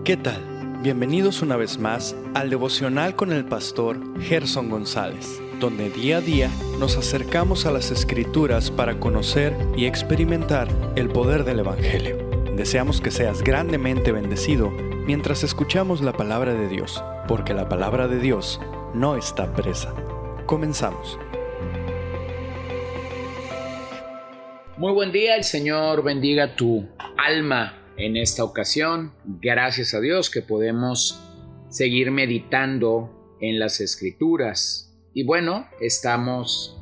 ¿Qué tal? Bienvenidos una vez más al devocional con el pastor Gerson González, donde día a día nos acercamos a las Escrituras para conocer y experimentar el poder del Evangelio. Deseamos que seas grandemente bendecido mientras escuchamos la palabra de Dios, porque la palabra de Dios no está presa. Comenzamos. Muy buen día, el Señor bendiga tu alma en esta ocasión. Gracias a Dios que podemos seguir meditando en las Escrituras. Y bueno, estamos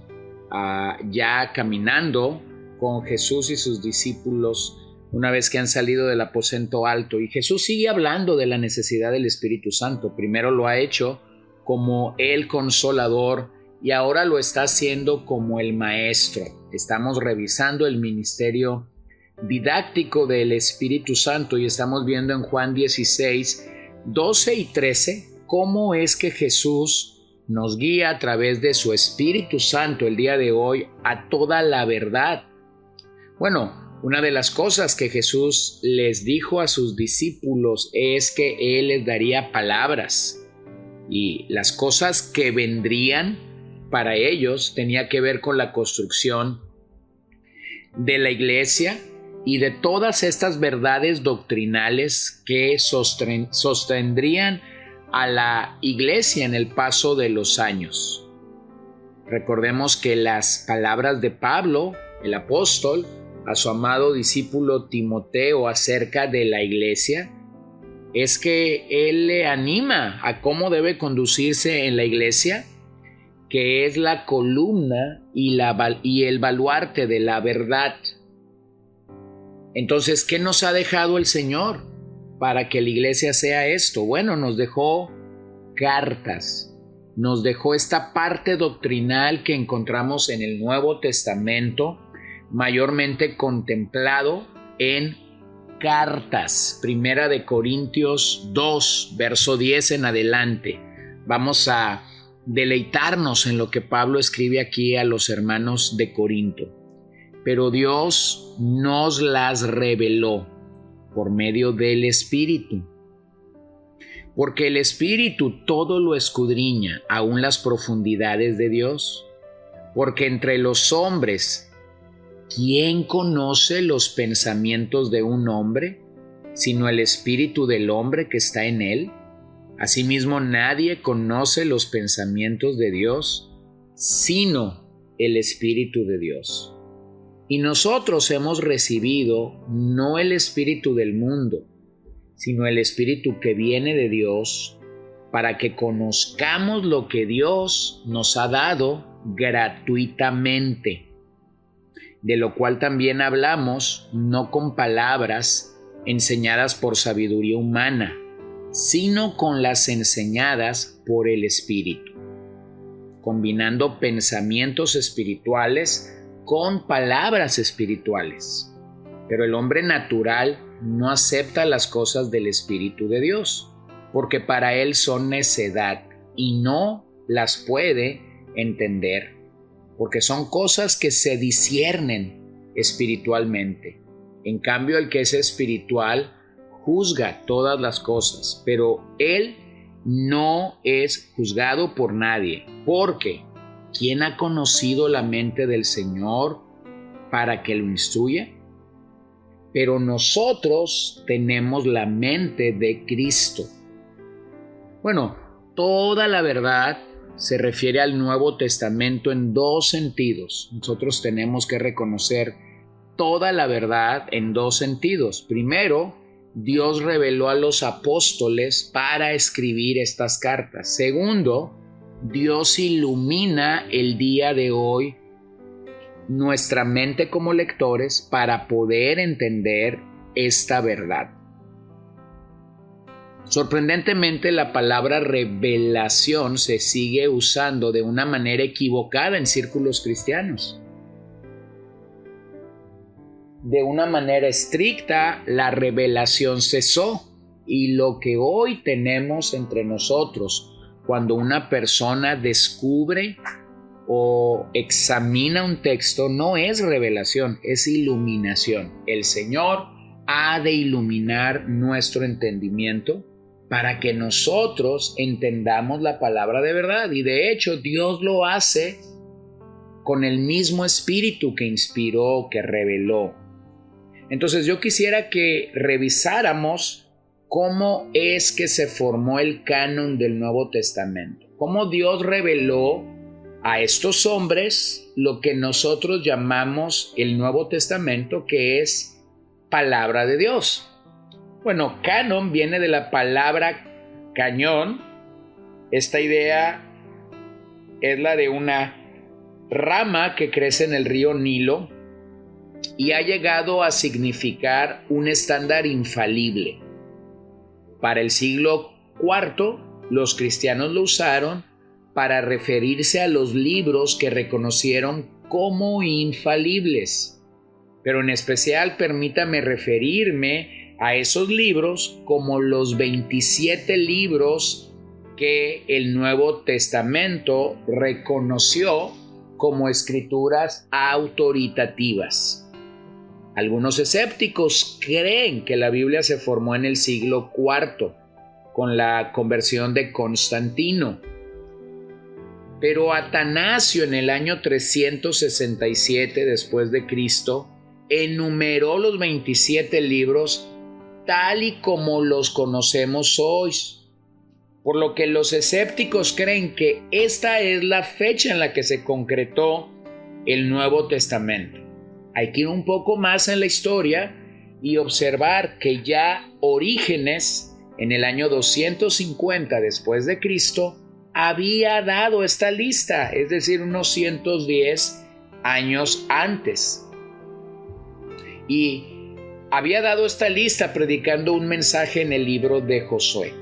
ya caminando con Jesús y sus discípulos una vez que han salido del aposento alto. Y Jesús sigue hablando de la necesidad del Espíritu Santo. Primero lo ha hecho como el Consolador y ahora lo está haciendo como el Maestro. Estamos revisando el ministerio didáctico del Espíritu Santo y estamos viendo en Juan 16, 12 y 13 cómo es que Jesús nos guía a través de su Espíritu Santo el día de hoy a toda la verdad. Bueno, una de las cosas que Jesús les dijo a sus discípulos es que Él les daría palabras y las cosas que vendrían para ellos tenía que ver con la construcción de la iglesia y de todas estas verdades doctrinales que sostendrían a la iglesia en el paso de los años. Recordemos que las palabras de Pablo, el apóstol, a su amado discípulo Timoteo acerca de la iglesia, es que él le anima a cómo debe conducirse en la iglesia, que es la columna y el baluarte de la verdad. Entonces, ¿qué nos ha dejado el Señor para que la iglesia sea esto? Bueno, nos dejó cartas, nos dejó esta parte doctrinal que encontramos en el Nuevo Testamento, mayormente contemplado en cartas. Primera de Corintios 2, verso 10 en adelante. Vamos a deleitarnos en lo que Pablo escribe aquí a los hermanos de Corinto. Pero Dios nos las reveló por medio del Espíritu. Porque el Espíritu todo lo escudriña, aún las profundidades de Dios. Porque entre los hombres, ¿quién conoce los pensamientos de un hombre, sino el espíritu del hombre que está en él? Asimismo, nadie conoce los pensamientos de Dios, sino el Espíritu de Dios. Y nosotros hemos recibido no el espíritu del mundo, sino el Espíritu que viene de Dios, para que conozcamos lo que Dios nos ha dado gratuitamente, de lo cual también hablamos, no con palabras enseñadas por sabiduría humana, sino con las enseñadas por el Espíritu, combinando pensamientos espirituales con palabras espirituales. Pero el hombre natural no acepta las cosas del Espíritu de Dios, porque para él son necedad y no las puede entender, porque son cosas que se disciernen espiritualmente. En cambio, el que es espiritual juzga todas las cosas, pero él no es juzgado por nadie, porque ¿quién ha conocido la mente del Señor para que lo instruya? Pero nosotros tenemos la mente de Cristo. Bueno, toda la verdad se refiere al Nuevo Testamento en dos sentidos. Nosotros tenemos que reconocer toda la verdad en dos sentidos. Primero, Dios reveló a los apóstoles para escribir estas cartas. Segundo, Dios ilumina el día de hoy nuestra mente como lectores para poder entender esta verdad. Sorprendentemente, la palabra revelación se sigue usando de una manera equivocada en círculos cristianos. De una manera estricta, la revelación cesó, y lo que hoy tenemos entre nosotros, cuando una persona descubre o examina un texto, no es revelación, es iluminación. El Señor ha de iluminar nuestro entendimiento para que nosotros entendamos la palabra de verdad. Y de hecho, Dios lo hace con el mismo espíritu que inspiró, que reveló. Entonces yo quisiera que revisáramos cómo es que se formó el canon del Nuevo Testamento. Cómo Dios reveló a estos hombres lo que nosotros llamamos el Nuevo Testamento, que es palabra de Dios. Bueno, canon viene de la palabra cañón. Esta idea es la de una rama que crece en el río Nilo y ha llegado a significar un estándar infalible. Para el siglo IV, los cristianos lo usaron para referirse a los libros que reconocieron como infalibles. Pero en especial permítame referirme a esos libros como los 27 libros que el Nuevo Testamento reconoció como escrituras autoritativas. Algunos escépticos creen que la Biblia se formó en el siglo IV con la conversión de Constantino. Pero Atanasio en el año 367 después de Cristo enumeró los 27 libros tal y como los conocemos hoy. Por lo que los escépticos creen que esta es la fecha en la que se concretó el Nuevo Testamento. Hay que ir un poco más en la historia y observar que ya Orígenes, en el año 250 después de Cristo, había dado esta lista, es decir, unos 110 años antes. Y había dado esta lista predicando un mensaje en el libro de Josué.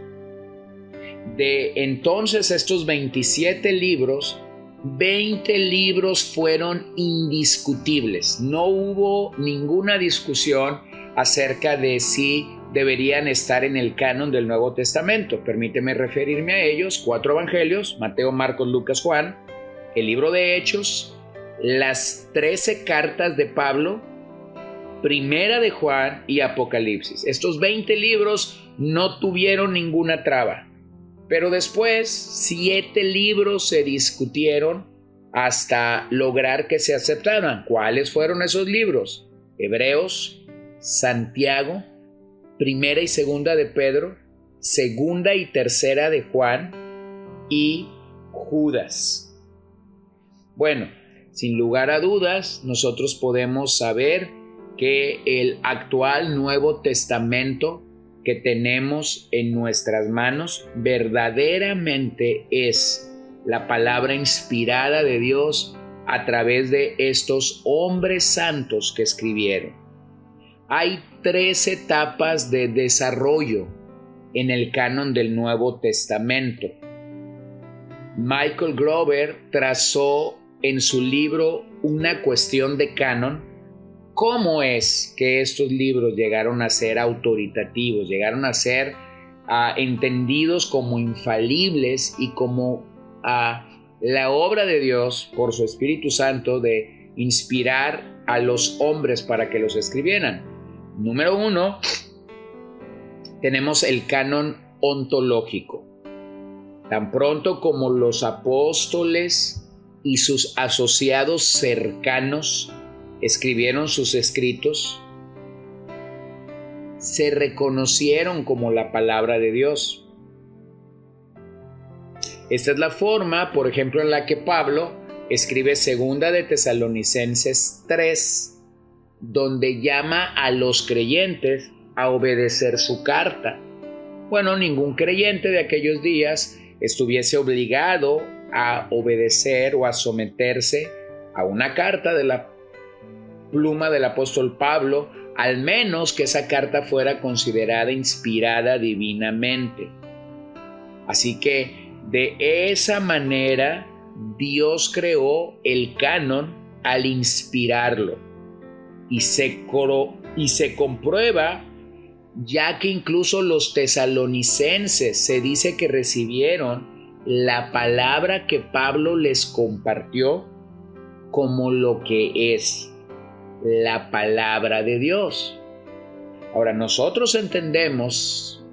De entonces estos 27 libros, 20 libros fueron indiscutibles. No hubo ninguna discusión acerca de si deberían estar en el canon del Nuevo Testamento. Permíteme referirme a ellos: 4 evangelios, Mateo, Marcos, Lucas, Juan, el libro de Hechos, las 13 cartas de Pablo, Primera de Juan y Apocalipsis. Estos 20 libros no tuvieron ninguna traba. Pero después 7 libros se discutieron hasta lograr que se aceptaran. ¿Cuáles fueron esos libros? Hebreos, Santiago, Primera y Segunda de Pedro, Segunda y Tercera de Juan y Judas. Bueno, sin lugar a dudas, nosotros podemos saber que el actual Nuevo Testamento que tenemos en nuestras manos verdaderamente es la palabra inspirada de Dios a través de estos hombres santos que escribieron. Hay 3 etapas de desarrollo en el canon del Nuevo Testamento. Michael Grover trazó en su libro Una cuestión de canon cómo es que estos libros llegaron a ser autoritativos, llegaron a ser entendidos como infalibles y como la obra de Dios por su Espíritu Santo de inspirar a los hombres para que los escribieran. Número 1, tenemos el canon ontológico. Tan pronto como los apóstoles y sus asociados cercanos escribieron sus escritos, se reconocieron como la palabra de Dios. Esta es la forma, por ejemplo, en la que Pablo escribe Segunda de Tesalonicenses 3, donde llama a los creyentes a obedecer su carta. Bueno, ningún creyente de aquellos días estuviese obligado a obedecer o a someterse a una carta de la pluma del apóstol Pablo, al menos que esa carta fuera considerada inspirada divinamente. Así que de esa manera Dios creó el canon al inspirarlo y se comprueba, ya que incluso los tesalonicenses se dice que recibieron la palabra que Pablo les compartió como lo que es la palabra de Dios. Ahora, nosotros entendemos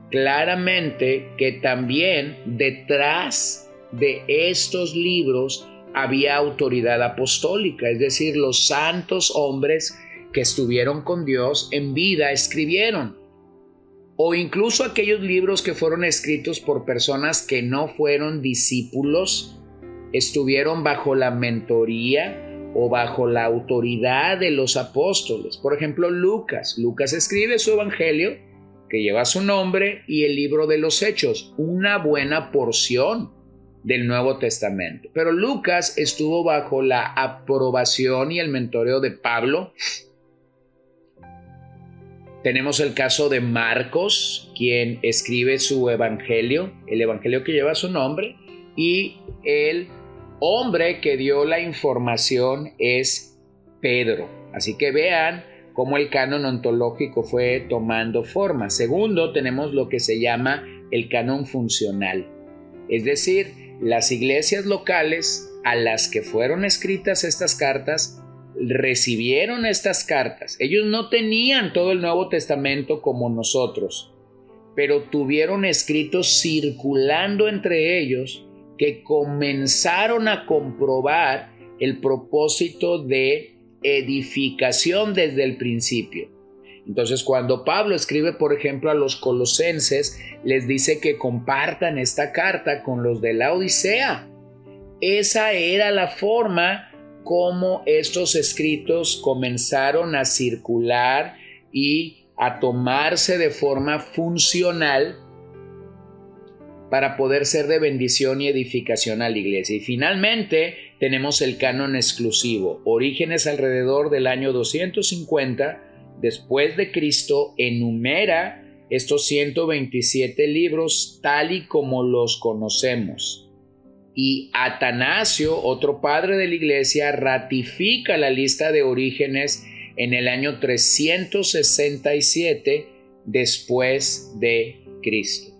claramente que también detrás de estos libros había autoridad apostólica, es decir, los santos hombres que estuvieron con Dios en vida escribieron, o incluso aquellos libros que fueron escritos por personas que no fueron discípulos, estuvieron bajo la mentoría o bajo la autoridad de los apóstoles. Por ejemplo, Lucas escribe su evangelio que lleva su nombre y el libro de los Hechos, una buena porción del Nuevo Testamento. Pero Lucas estuvo bajo la aprobación y el mentoreo de Pablo. Tenemos el caso de Marcos, quien escribe su evangelio, el evangelio que lleva su nombre, y el hombre que dio la información es Pedro. Así que vean cómo el canon ontológico fue tomando forma. Segundo, tenemos lo que se llama el canon funcional, es decir, las iglesias locales a las que fueron escritas estas cartas recibieron estas cartas. Ellos no tenían todo el Nuevo Testamento como nosotros, pero tuvieron escritos circulando entre ellos que comenzaron a comprobar el propósito de edificación desde el principio. Entonces, cuando Pablo escribe, por ejemplo, a los colosenses, les dice que compartan esta carta con los de la Odisea. Esa era la forma como estos escritos comenzaron a circular y a tomarse de forma funcional para poder ser de bendición y edificación a la iglesia. Y finalmente tenemos el canon exclusivo. Orígenes, alrededor del año 250 después de Cristo, enumera estos 127 libros tal y como los conocemos. Y Atanasio, otro padre de la iglesia, ratifica la lista de Orígenes en el año 367 después de Cristo.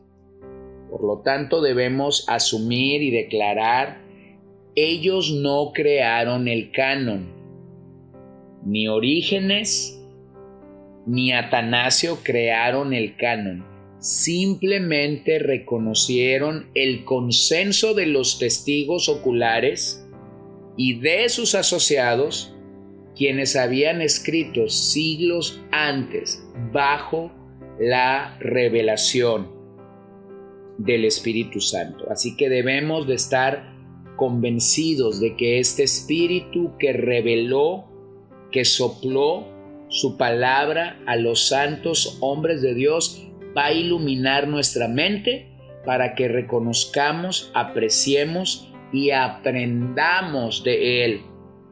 Por lo tanto, debemos asumir y declarar: ellos no crearon el canon. Ni Orígenes ni Atanasio crearon el canon. Simplemente reconocieron el consenso de los testigos oculares y de sus asociados, quienes habían escrito siglos antes bajo la revelación del Espíritu Santo. Así que debemos de estar convencidos de que este Espíritu que reveló, que sopló su palabra a los santos hombres de Dios, va a iluminar nuestra mente para que reconozcamos, apreciemos y aprendamos de Él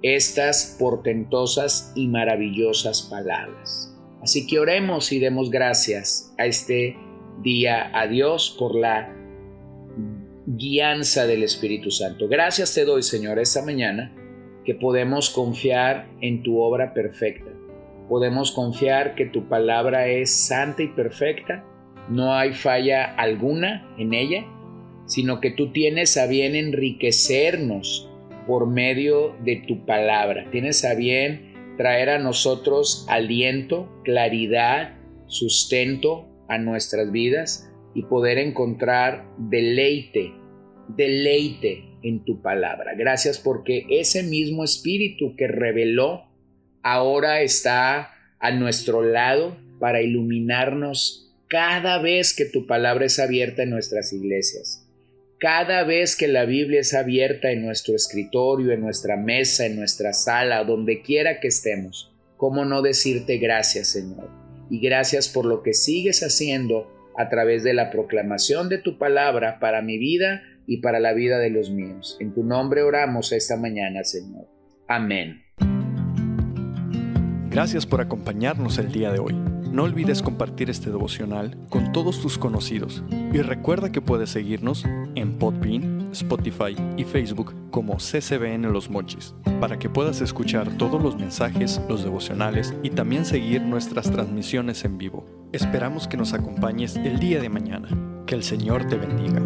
estas portentosas y maravillosas palabras. Así que oremos y demos gracias a este día a Dios por la guianza del Espíritu Santo. Gracias te doy, Señor, esta mañana que podemos confiar en tu obra perfecta. Podemos confiar que tu palabra es santa y perfecta, no hay falla alguna en ella, sino que tú tienes a bien enriquecernos por medio de tu palabra. Tienes a bien traer a nosotros aliento, claridad, sustento a nuestras vidas y poder encontrar deleite en tu palabra. Gracias porque ese mismo Espíritu que reveló ahora está a nuestro lado para iluminarnos cada vez que tu palabra es abierta en nuestras iglesias, cada vez que la Biblia es abierta en nuestro escritorio, en nuestra mesa, en nuestra sala, donde quiera que estemos. ¿Cómo no decirte gracias, Señor? Y gracias por lo que sigues haciendo a través de la proclamación de tu palabra para mi vida y para la vida de los míos. En tu nombre oramos esta mañana, Señor. Amén. Gracias por acompañarnos el día de hoy. No olvides compartir este devocional con todos tus conocidos y recuerda que puedes seguirnos en Podbean, Spotify y Facebook como CCBN Los Mochis para que puedas escuchar todos los mensajes, los devocionales y también seguir nuestras transmisiones en vivo. Esperamos que nos acompañes el día de mañana. Que el Señor te bendiga.